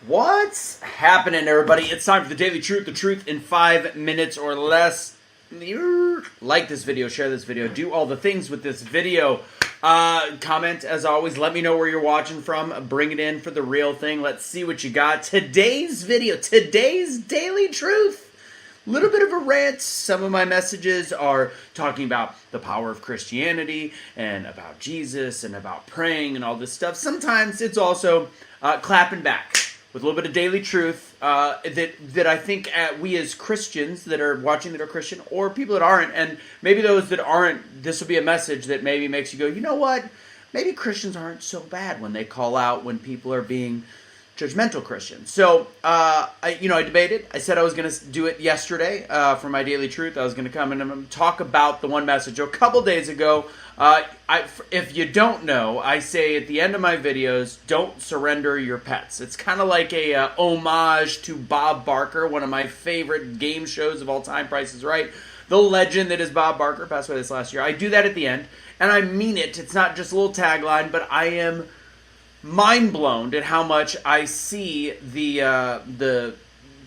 What's happening, everybody? It's time for the Daily Truth, the truth in 5 minutes or less. Like this video, share this video, do all the things with this video. Comment, as always, let me know where you're watching from. Bring it in for the real thing. Let's see what you got. Today's video, today's Daily Truth. Little bit of a rant. Some of my messages are talking about the power of Christianity and about Jesus and about praying and all this stuff. Sometimes it's also clapping back with a little bit of daily truth that I think we as Christians that are watching that are Christian or people that aren't, and maybe those that aren't, this will be a message that maybe makes you go, you know what? Maybe Christians aren't so bad when they call out when people are being judgmental Christians. So, I debated. I said I was going to do it yesterday for my Daily Truth. I was going to come and talk about the one message. A couple days ago, if you don't know, I say at the end of my videos, don't surrender your pets. It's kind of like a homage to Bob Barker, one of my favorite game shows of all time, Price is Right. The legend that is Bob Barker, passed away this last year. I do that at the end, and I mean it. It's not just a little tagline, but I am mind blown at how much I see the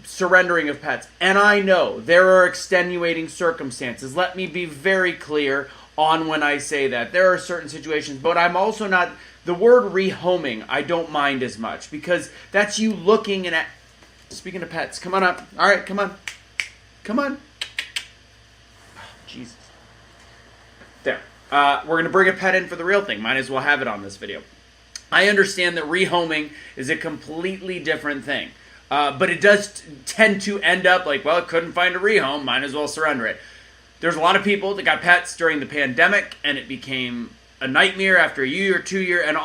surrendering of pets. And I know there are extenuating circumstances. Let me be very clear on when I say that. There are certain situations, but I'm also not, the word rehoming, I don't mind as much, because that's you looking and at, speaking of pets, come on up. All right, come on. Come on. Oh, Jesus. There. We're going to bring a pet in for the real thing. Might as well have it on this video. I understand that rehoming is a completely different thing. But it does tend to end up like, well, it couldn't find a rehome, might as well surrender it. There's a lot of people that got pets during the pandemic, and it became a nightmare after a year or 2 years, and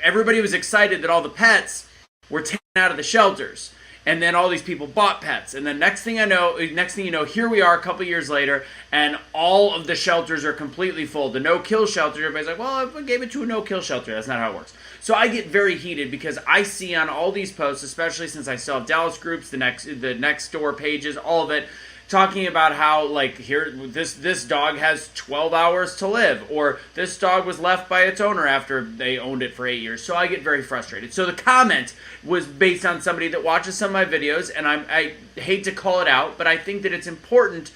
everybody was excited that all the pets were taken out of the shelters. And then all these people bought pets. And then next thing you know, here we are a couple years later, and all of the shelters are completely full. The no-kill shelter, everybody's like, well, I gave it to a no-kill shelter. That's not how it works. So I get very heated because I see on all these posts, especially since I still have Dallas groups, the next door pages, all of it, talking about how, like, here, this dog has 12 hours to live, or this dog was left by its owner after they owned it for 8 years. So I get very frustrated. So the comment was based on somebody that watches some of my videos, and I hate to call it out, but I think that it's important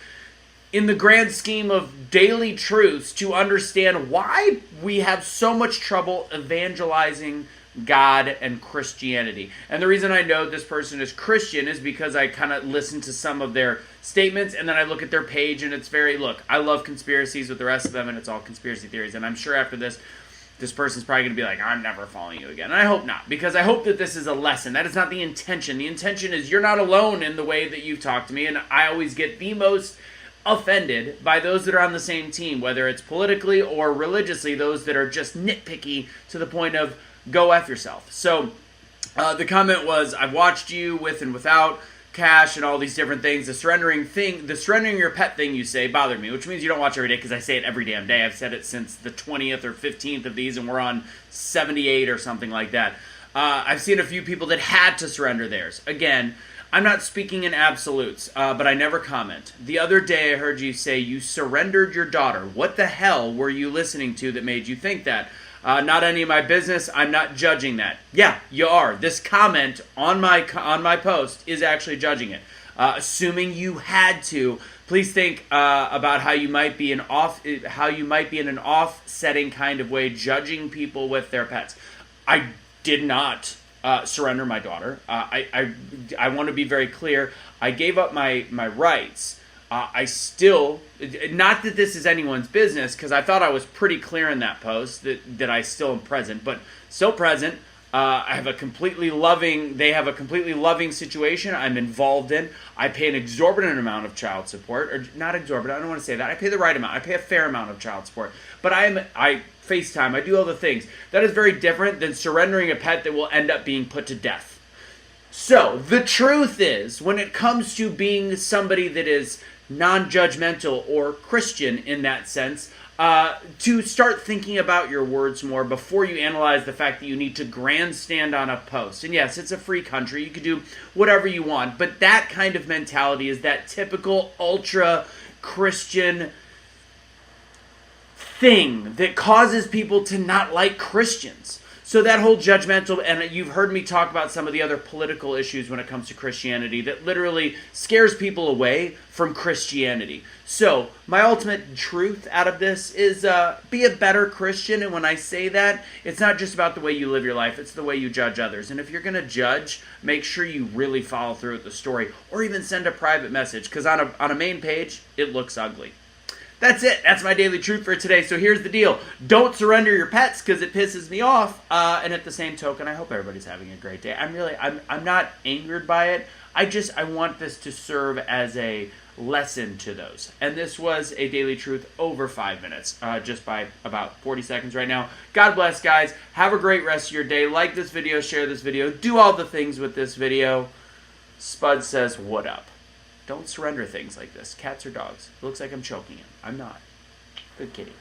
in the grand scheme of daily truths to understand why we have so much trouble evangelizing God and Christianity. And the reason I know this person is Christian is because I kind of listen to some of their statements, and then I look at their page, and it's very, look, I love conspiracies with the rest of them, and it's all conspiracy theories. And I'm sure after this person's probably going to be like, I'm never following you again. And I hope not, because I hope that this is a lesson. That is not the intention. The intention is you're not alone in the way that you've talked to me, and I always get the most offended by those that are on the same team, whether it's politically or religiously, those that are just nitpicky to the point of go F yourself. So the comment was, I've watched you with and without cash and all these different things. The surrendering your pet thing you say bothered me, which means you don't watch every day, because I say it every damn day. I've said it since the 20th or 15th of these, and we're on 78 or something like that. I've seen a few people that had to surrender theirs. Again, I'm not speaking in absolutes, but I never comment. The other day I heard you say you surrendered your daughter. What the hell were you listening to that made you think that? Not any of my business. I'm not judging that. Yeah, you are. This comment on my post is actually judging it. Assuming you had to, please think about how you might be in an offsetting kind of way, judging people with their pets. I did not surrender my daughter. I want to be very clear. I gave up my rights. I still, not that this is anyone's business, because I thought I was pretty clear in that post that I still am present, but still present. I have a completely loving, they have a completely loving situation I'm involved in. I pay an exorbitant amount of child support, or not exorbitant, I don't want to say that. I pay the right amount. I pay a fair amount of child support, but I FaceTime, I do all the things. That is very different than surrendering a pet that will end up being put to death. So the truth is, when it comes to being somebody that is non-judgmental or Christian in that sense, to start thinking about your words more before you analyze the fact that you need to grandstand on a post. And yes, it's a free country. You can do whatever you want. But that kind of mentality is that typical ultra-Christian thing that causes people to not like Christians. So that whole judgmental, and you've heard me talk about some of the other political issues when it comes to Christianity that literally scares people away from Christianity. So my ultimate truth out of this is be a better Christian. And when I say that, it's not just about the way you live your life, it's the way you judge others. And if you're going to judge, make sure you really follow through with the story, or even send a private message, because on a main page, it looks ugly. That's it. That's my daily truth for today. So here's the deal. Don't surrender your pets, because it pisses me off. And at the same token, I hope everybody's having a great day. I'm not angered by it. I want this to serve as a lesson to those. And this was a daily truth over 5 minutes, just by about 40 seconds right now. God bless, guys. Have a great rest of your day. Like this video, share this video, do all the things with this video. Spud says, what up? Don't surrender things like this. Cats or dogs. It looks like I'm choking him. I'm not. Good kitty.